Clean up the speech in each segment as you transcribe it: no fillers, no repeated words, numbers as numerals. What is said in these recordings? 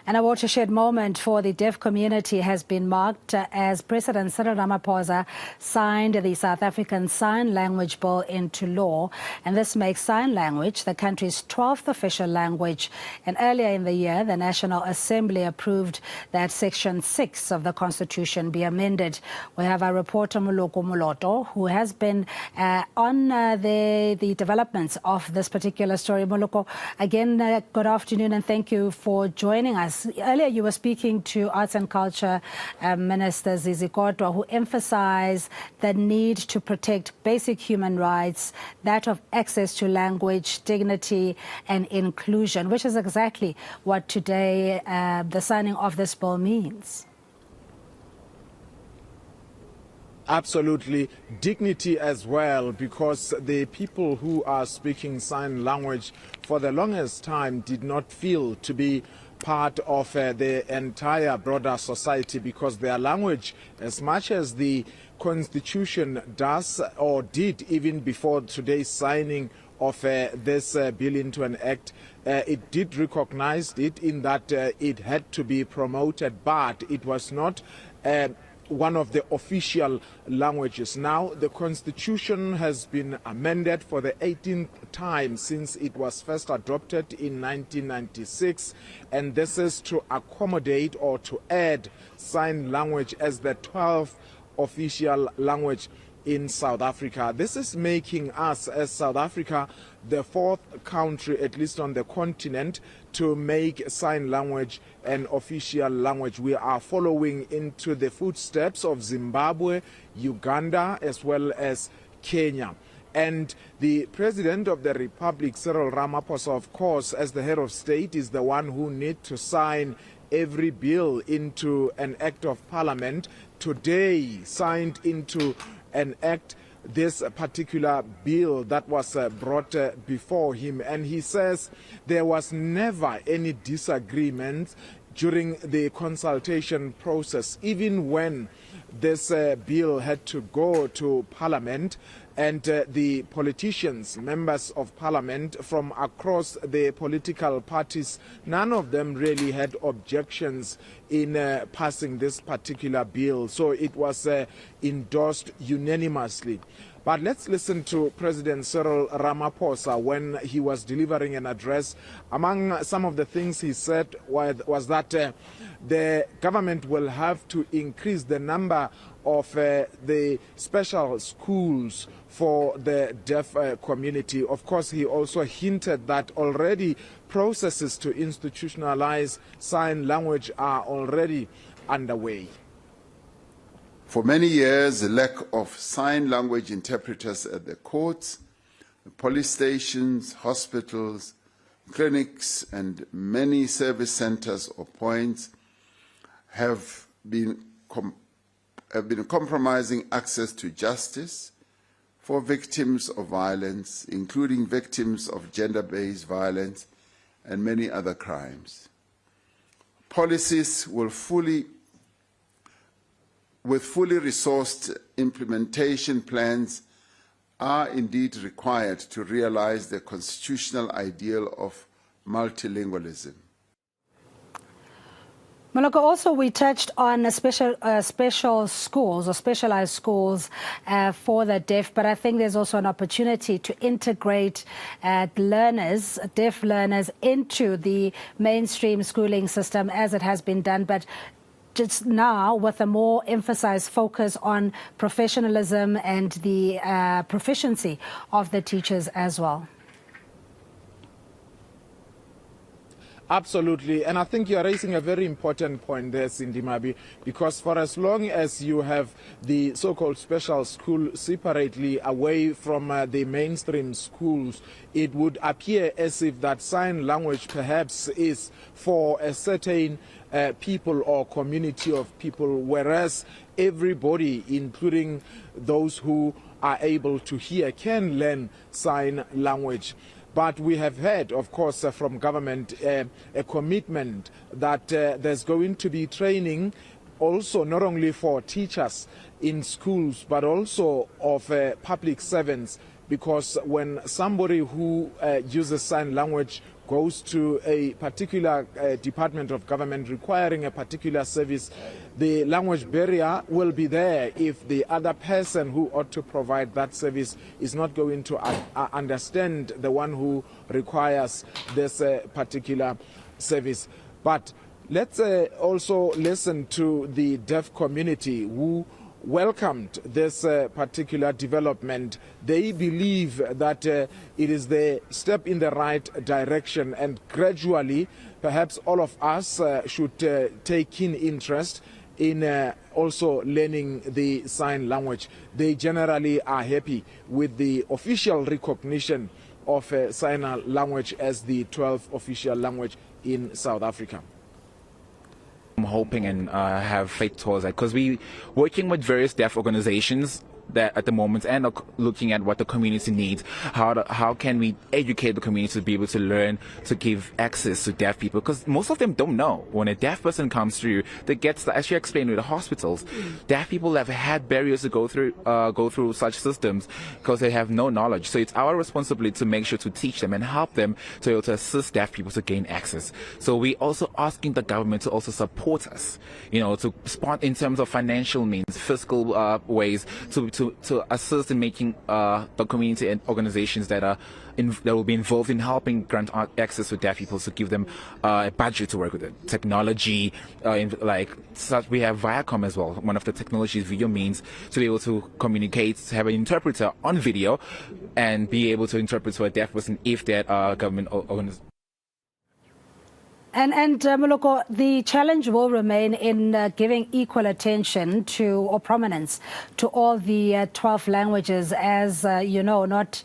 And a watershed moment for the deaf community has been marked as President Cyril Ramaphosa signed the South African Sign Language Bill into law. And this makes sign language the country's 12th official language. And earlier in the year, the National Assembly approved that Section 6 of the Constitution be amended. We have our reporter Moloko Moloto, who has been on the developments of this particular story. Moloko, again, good afternoon and thank you for joining us. Earlier you were speaking to Arts and Culture Minister Zizi Kodwa, who emphasized the need to protect basic human rights, that of access to language, dignity and inclusion, which is exactly what today the signing of this bill means. Absolutely. Dignity as well, because the people who are speaking sign language for the longest time did not feel to be part of the entire broader society, because their language, as much as the Constitution does or did even before today's signing of this bill into an act, it did recognize it in that it had to be promoted, but it was not one of the official languages. Now, the Constitution has been amended for the 18th time since it was first adopted in 1996, and this is to accommodate or to add sign language as the 12th official language in South Africa. This is making us, as South Africa, the fourth country, at least on the continent, to make sign language an official language. We are following into the footsteps of Zimbabwe, Uganda, as well as Kenya. And the President of the Republic, Cyril Ramaphosa, of course, as the head of state, is the one who needs to sign every bill into an act of parliament. Today, signed into an act this particular bill that was brought before him, and he says there was never any disagreement during the consultation process, even when this bill had to go to Parliament, and the politicians, members of Parliament from across the political parties, none of them really had objections in passing this particular bill. So it was endorsed unanimously. But let's listen to President Cyril Ramaphosa when he was delivering an address. Among some of the things he said was that the government will have to increase the number of the special schools for the deaf community. Of course, he also hinted that already processes to institutionalize sign language are already underway. For many years, the lack of sign language interpreters at the courts, the police stations, hospitals, clinics, and many service centers or points have been compromising access to justice for victims of violence, including victims of gender-based violence and many other crimes. Policies with fully resourced implementation plans are indeed required to realize the constitutional ideal of multilingualism. Moloko, also we touched on special schools or specialized schools for the deaf, but I think there's also an opportunity to integrate learners, deaf learners, into the mainstream schooling system as it has been done, but just now with a more emphasized focus on professionalism and the proficiency of the teachers as well. Absolutely, and I think you are raising a very important point there, Cindy Mabi, because for as long as you have the so-called special school separately away from the mainstream schools, it would appear as if that sign language perhaps is for a certain people or community of people, whereas everybody, including those who are able to hear, can learn sign language. But we have heard, of course, from government a commitment that there's going to be training also not only for teachers in schools, but also of public servants, because when somebody who uses sign language goes to a particular department of government requiring a particular service, the language barrier will be there if the other person who ought to provide that service is not going to understand the one who requires this particular service. But let's also listen to the deaf community who welcomed this particular development. They believe that it is the step in the right direction, and gradually perhaps all of us should take keen interest in also learning the sign language. They generally are happy with the official recognition of sign language as the 12th official language in South Africa. I'm hoping and have faith towards that, because we working with various deaf organizations that at the moment and looking at what the community needs. How can we educate the community to be able to learn to give access to deaf people, because most of them don't know. When a deaf person comes through, they get, as you explained with the hospitals, deaf people have had barriers to go through such systems because they have no knowledge. So it's our responsibility to make sure to teach them and help them to be able to assist deaf people to gain access. So we're also asking the government to also support us, to support in terms of financial means, fiscal ways, to assist in making the community and organizations that will be involved in helping grant access to deaf people, to give them a budget to work with it. Technology, we have Viacom as well. One of the technologies video means to be able to communicate, to have an interpreter on video and be able to interpret to a deaf person if that government organization. And Moloko, the challenge will remain in giving equal attention to, or prominence to, all the 12 languages, as not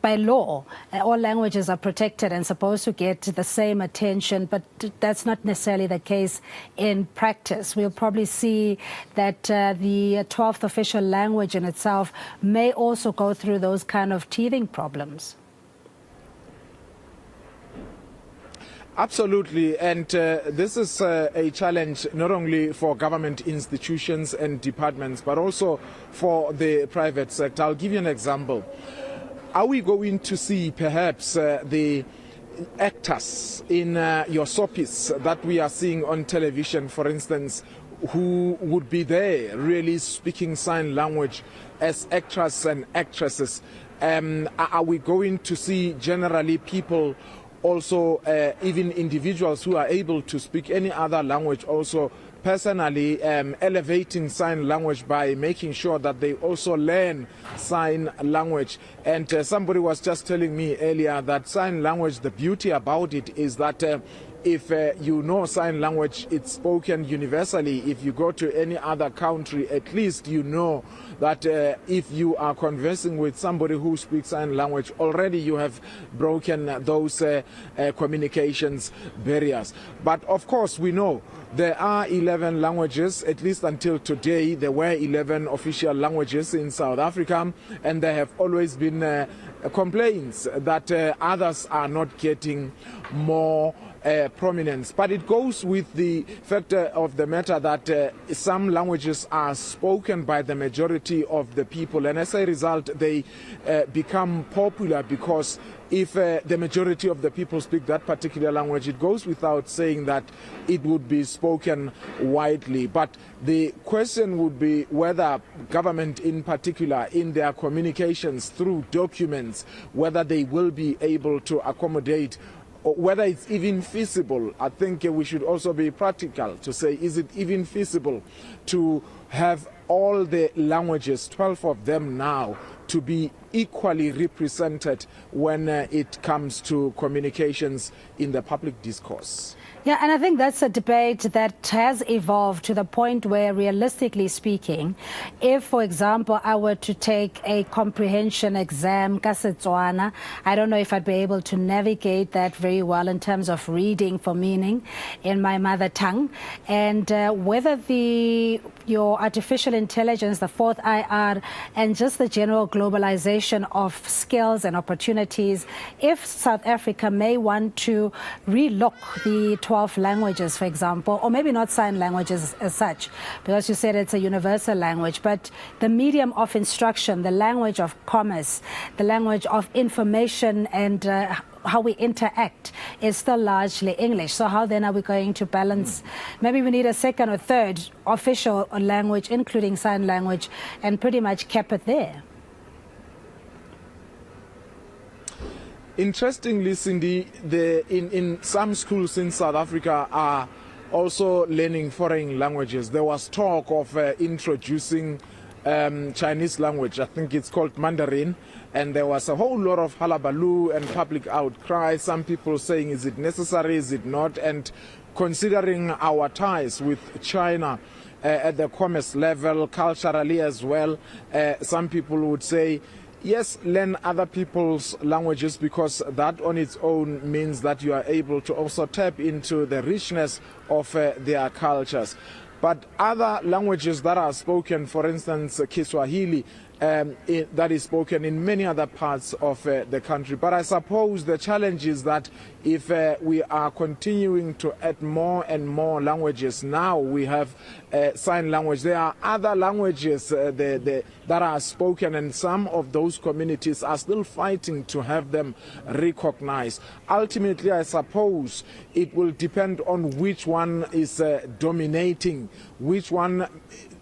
by law. All languages are protected and supposed to get the same attention, but that's not necessarily the case in practice. We'll probably see that the 12th official language in itself may also go through those kind of teething problems. Absolutely, and this is a challenge not only for government institutions and departments, but also for the private sector. I'll give you an example. Are we going to see perhaps the actors in your soapies that we are seeing on television, for instance, who would be there really speaking sign language as actors and actresses? Are we going to see generally people also, even individuals who are able to speak any other language, also personally elevating sign language by making sure that they also learn sign language? And somebody was just telling me earlier that sign language, the beauty about it is that if you know sign language, it's spoken universally. If you go to any other country, at least you know that if you are conversing with somebody who speaks sign language, already you have broken those communications barriers. But of course, we know there are 11 languages, at least until today. There were 11 official languages in South Africa, and there have always been complaints that others are not getting more prominence. But it goes with the fact of the matter that some languages are spoken by the majority of the people, and as a result they become popular, because if the majority of the people speak that particular language, it goes without saying that it would be spoken widely. But the question would be whether government in particular, in their communications through documents, whether they will be able to accommodate, or whether it's even feasible. I think we should also be practical to say, is it even feasible to have all the languages, 12 of them now, to be equally represented when it comes to communications in the public discourse? Yeah, and I think that's a debate that has evolved to the point where, realistically speaking, if, for example, I were to take a comprehension exam, ka Setswana, I don't know if I'd be able to navigate that very well in terms of reading for meaning in my mother tongue, and whether your artificial intelligence, the fourth IR, and just the general globalization of skills and opportunities, if South Africa may want to relook the 12 12 languages, for example, or maybe not sign languages as such, because you said it's a universal language, but the medium of instruction, the language of commerce, the language of information and how we interact is still largely English. So how then are we going to balance? Maybe we need a second or third official language, including sign language, and pretty much keep it there. Interestingly, Cindy, in some schools in South Africa are also learning foreign languages. There was talk of introducing Chinese language. I think it's called Mandarin. And there was a whole lot of hullabaloo and public outcry. Some people saying, is it necessary, is it not? And considering our ties with China at the commerce level, culturally as well, some people would say, yes, learn other people's languages, because that on its own means that you are able to also tap into the richness of their cultures. But other languages that are spoken, for instance, Kiswahili, that is spoken in many other parts of the country. But I suppose the challenge is that if we are continuing to add more and more languages, now we have sign language. There are other languages that are spoken, and some of those communities are still fighting to have them recognized. Ultimately, I suppose it will depend on which one is dominating, which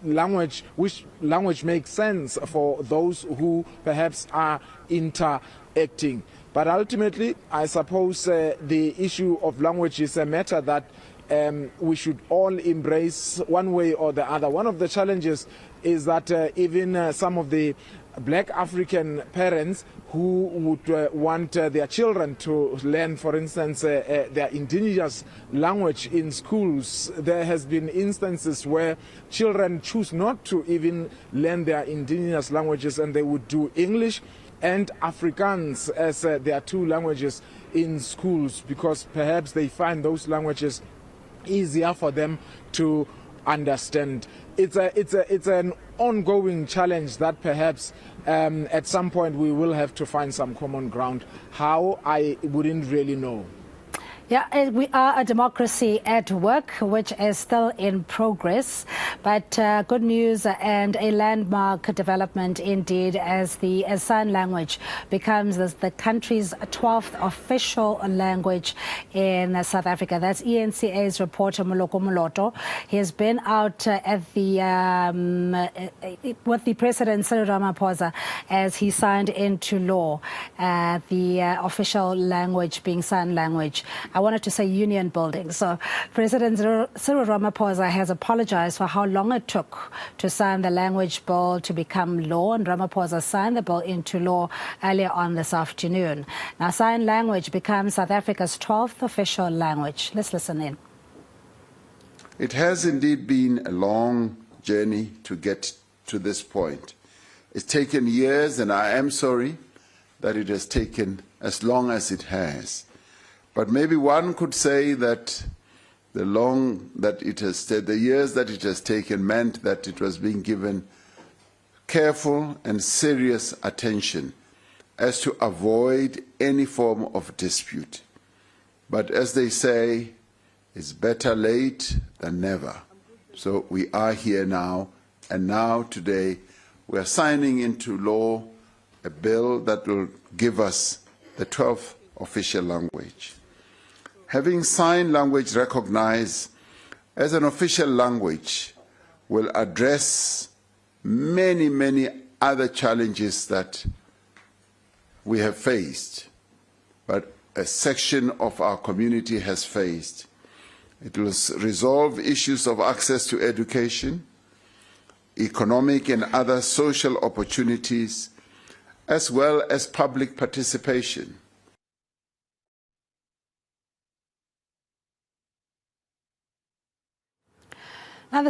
language makes sense for those who perhaps are interacting. But ultimately, I suppose the issue of language is a matter that we should all embrace one way or the other. One of the challenges is that even some of the black African parents who would want their children to learn, for instance, their indigenous language in schools, there has been instances where children choose not to even learn their indigenous languages, and they would do English and Afrikaans as their two languages in schools, because perhaps they find those languages easier for them to understand. It's an ongoing challenge that perhaps at some point we will have to find some common ground. How, I wouldn't really know. Yeah, we are a democracy at work, which is still in progress, but good news and a landmark development indeed, as sign language becomes the country's 12th official language in South Africa. That's eNCA's reporter Moloko Moloto. He has been out at with the President Cyril Ramaphosa as he signed into law the official language being sign language. I wanted to say union building. So President Cyril Ramaphosa has apologized for how long it took to sign the language bill to become law, and Ramaphosa signed the bill into law earlier on this afternoon. Now, sign language becomes South Africa's 12th official language. Let's listen in. It has indeed been a long journey to get to this point. It's taken years, and I am sorry that it has taken as long as it has. But maybe one could say that the years that it has taken meant that it was being given careful and serious attention as to avoid any form of dispute. But as they say, it's better late than never. So we are here now, and now today we are signing into law a bill that will give us the 12th official language. Having sign language recognized as an official language will address many, many other challenges that we have faced, but a section of our community has faced. It will resolve issues of access to education, economic and other social opportunities, as well as public participation. Now,